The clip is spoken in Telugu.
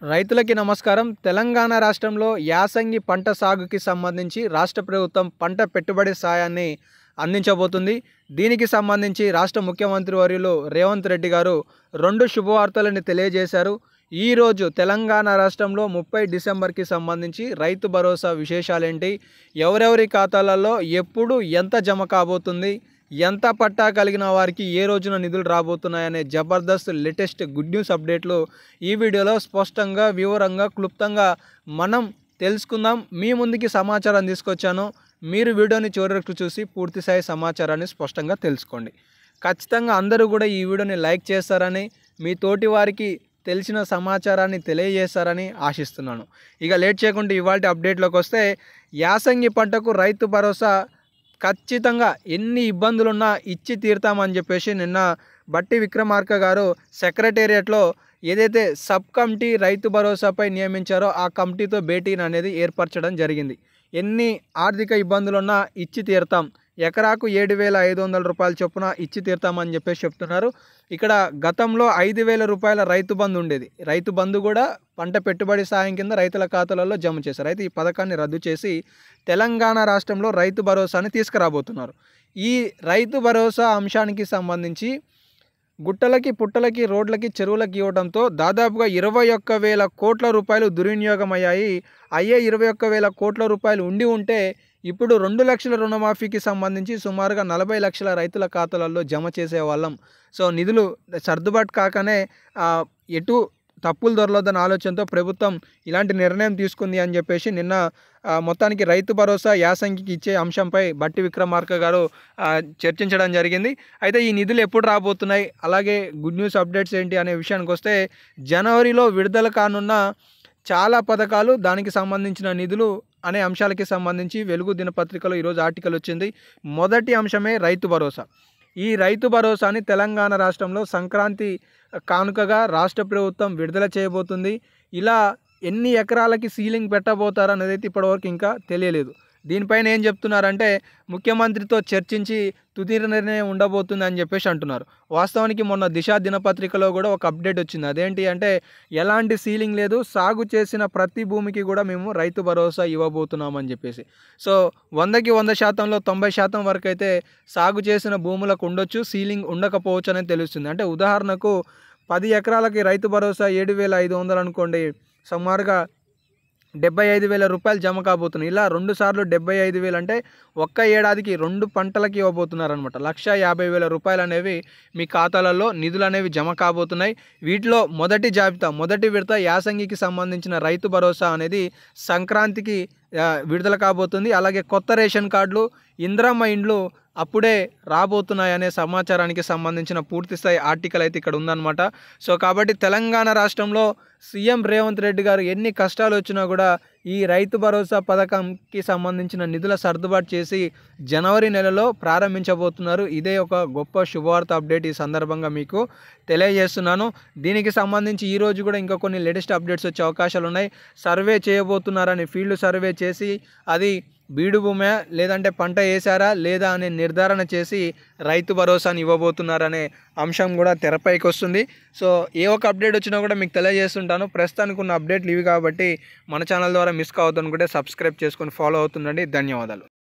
రైతులకి నమస్కారం. తెలంగాణ రాష్ట్రంలో యాసంగి పంట సాగుకి సంబంధించి రాష్ట్ర ప్రభుత్వం పంట పెట్టుబడి సాయాన్ని అందించబోతుంది. దీనికి సంబంధించి రాష్ట్ర ముఖ్యమంత్రి వర్యులు రేవంత్ రెడ్డి గారు 2 శుభవార్తలను తెలియజేశారు. ఈరోజు తెలంగాణ రాష్ట్రంలో 30 డిసెంబర్కి సంబంధించి రైతు భరోసా విశేషాలేంటి, ఎవరెవరి ఖాతాలలో ఎప్పుడు ఎంత జమ కాబోతుంది, ఎంత పట్టా కలిగిన వారికి ఏ రోజున నిధులు రాబోతున్నాయనే జబర్దస్త్ లేటెస్ట్ గుడ్ న్యూస్ అప్డేట్లు ఈ వీడియోలో స్పష్టంగా, వివరంగా, క్లుప్తంగా మనం తెలుసుకుందాం. మీ ముందుకి సమాచారం తీసుకొచ్చాను. మీరు వీడియోని చివరి వరకు చూసి పూర్తి స్థాయి సమాచారాన్ని స్పష్టంగా తెలుసుకోండి. ఖచ్చితంగా అందరూ కూడా ఈ వీడియోని లైక్ చేస్తారని, మీ తోటి వారికి తెలిసిన సమాచారాన్ని తెలియజేస్తారని ఆశిస్తున్నాను. ఇక లేట్ చేయకుండా ఇవాల్టి అప్డేట్లోకి వస్తే, యాసంగి పంటకు రైతు భరోసా ఖచ్చితంగా ఎన్ని ఇబ్బందులున్నా ఇచ్చి తీరుతామని చెప్పేసి నిన్న బట్టి విక్రమార్క గారు సెక్రటేరియట్లో ఏదైతే సబ్ కమిటీ రైతు భరోసాపై నియమించారో ఆ కమిటీతో భేటీని అనేది ఏర్పరచడం జరిగింది. ఎన్ని ఆర్థిక ఇబ్బందులున్నా ఇచ్చి తీరుతాం, ఎకరాకు 7,500 రూపాయల చొప్పున ఇచ్చి తీరుతామని చెప్పేసి చెప్తున్నారు. ఇక్కడ గతంలో 5,000 రూపాయల రైతు బంధు ఉండేది. రైతు బంధు కూడా పంట పెట్టుబడి సాయం కింద రైతుల ఖాతాలలో జమ చేశారు. అయితే ఈ పథకాన్ని రద్దు చేసి తెలంగాణ రాష్ట్రంలో రైతు భరోసాని తీసుకురాబోతున్నారు. ఈ రైతు భరోసా అంశానికి సంబంధించి గుట్టలకి, పుట్టలకి, రోడ్లకి, చెరువులకి ఇవ్వడంతో దాదాపుగా 21,000 కోట్ల రూపాయలు దుర్వినియోగం అయ్యాయి. 21,000 కోట్ల రూపాయలు ఉండి ఉంటే ఇప్పుడు 2 లక్షల రుణమాఫీకి సంబంధించి సుమారుగా 40 లక్షల రైతుల ఖాతాలలో జమ చేసేవాళ్ళం. సో నిధులు సర్దుబాటు కాకనే ఎటు తప్పులు దొరలొద్దన్న ఆలోచనతో ప్రభుత్వం ఇలాంటి నిర్ణయం తీసుకుంది అని చెప్పేసి నిన్న మొత్తానికి రైతు భరోసా యాసంగికి ఇచ్చే అంశంపై బట్టి విక్రమార్క గారు చర్చించడం జరిగింది. అయితే ఈ నిధులు ఎప్పుడు రాబోతున్నాయి, అలాగే గుడ్ న్యూస్ అప్డేట్స్ ఏంటి అనే విషయానికి వస్తే, జనవరిలో విడుదల కానున్న చాలా పథకాలు, దానికి సంబంధించిన నిధులు అనే అంశాలకి సంబంధించి వెలుగు దినపత్రికలో ఈరోజు ఆర్టికల్ వచ్చింది. మొదటి అంశమే రైతు భరోసా. ఈ రైతు భరోసాని తెలంగాణ రాష్ట్రంలో సంక్రాంతి కానుకగా రాష్ట్ర ప్రభుత్వం విడుదల చేయబోతుంది. ఇలా ఎన్ని ఎకరాలకి సీలింగ్ పెట్టబోతారు అనేది అయితే ఇప్పటివరకు ఇంకా తెలియలేదు. దీనిపైన ఏం చెప్తున్నారంటే, ముఖ్యమంత్రితో చర్చించి తుది నిర్ణయం ఉండబోతుంది అని చెప్పేసి అంటున్నారు. వాస్తవానికి మొన్న దిశ దినపత్రికలో కూడా ఒక అప్డేట్ వచ్చింది. అదేంటి అంటే, ఎలాంటి సీలింగ్ లేదు, సాగు చేసిన ప్రతి భూమికి కూడా మేము రైతు భరోసా ఇవ్వబోతున్నామని చెప్పేసి. సో 100కి 100%లో 90% వరకు అయితే సాగు చేసిన భూములకు ఉండొచ్చు, సీలింగ్ ఉండకపోవచ్చు అనేది తెలుస్తుంది. అంటే ఉదాహరణకు 10 ఎకరాలకి రైతు భరోసా 7,500 అనుకోండి, సుమారుగా 75,000 రూపాయలు జమ కాబోతున్నాయి. ఇలా 2 సార్లు 75,000 అంటే ఒక్క ఏడాదికి 2 పంటలకి ఇవ్వబోతున్నారనమాట. 1,50,000 రూపాయలు అనేవి మీ ఖాతాలలో నిధులు అనేవి జమ కాబోతున్నాయి. వీటిలో మొదటి జాబితా, మొదటి విడత యాసంగికి సంబంధించిన రైతు భరోసా అనేది సంక్రాంతికి విడుదల కాబోతుంది. అలాగే కొత్త రేషన్ కార్డులు, ఇందిరమ్మ ఇండ్లు అప్పుడే రాబోతున్నాయనే సమాచారానికి సంబంధించిన పూర్తి స్థాయి ఆర్టికల్ అయితే ఇక్కడ ఉందన్నమాట. సో కాబట్టి తెలంగాణ రాష్ట్రంలో సీఎం రేవంత్ రెడ్డి గారు ఎన్ని కష్టాలు వచ్చినా కూడా ఈ రైతు భరోసా పథకంకి సంబంధించిన నిధుల సర్దుబాటు చేసి జనవరి నెలలో ప్రారంభించబోతున్నారు. ఇదే ఒక గొప్ప శుభవార్త అప్డేట్ ఈ సందర్భంగా మీకు తెలియజేస్తున్నాను. దీనికి సంబంధించి ఈరోజు కూడా ఇంకా కొన్ని లేటెస్ట్ అప్డేట్స్ వచ్చే అవకాశాలు ఉన్నాయి. సర్వే చేయబోతున్నారని, ఫీల్డ్ సర్వే చేసి అది బీడు భూమే లేదంటే పంట వేసారా లేదా అనే నిర్ధారణ చేసి రైతు భరోసాని ఇవ్వబోతున్నారనే అంశం కూడా తెరపైకి వస్తుంది. సో ఏ ఒక్క అప్డేట్ వచ్చినా కూడా మీకు తెలియజేస్తుంటాను. ప్రస్తుతానికి ఉన్న అప్డేట్లు ఇవి కాబట్టి మన ఛానల్ ద్వారా మిస్ కావద్దు అనుకుంటే సబ్స్క్రైబ్ చేసుకొని ఫాలో అవుతుండండి. ధన్యవాదాలు.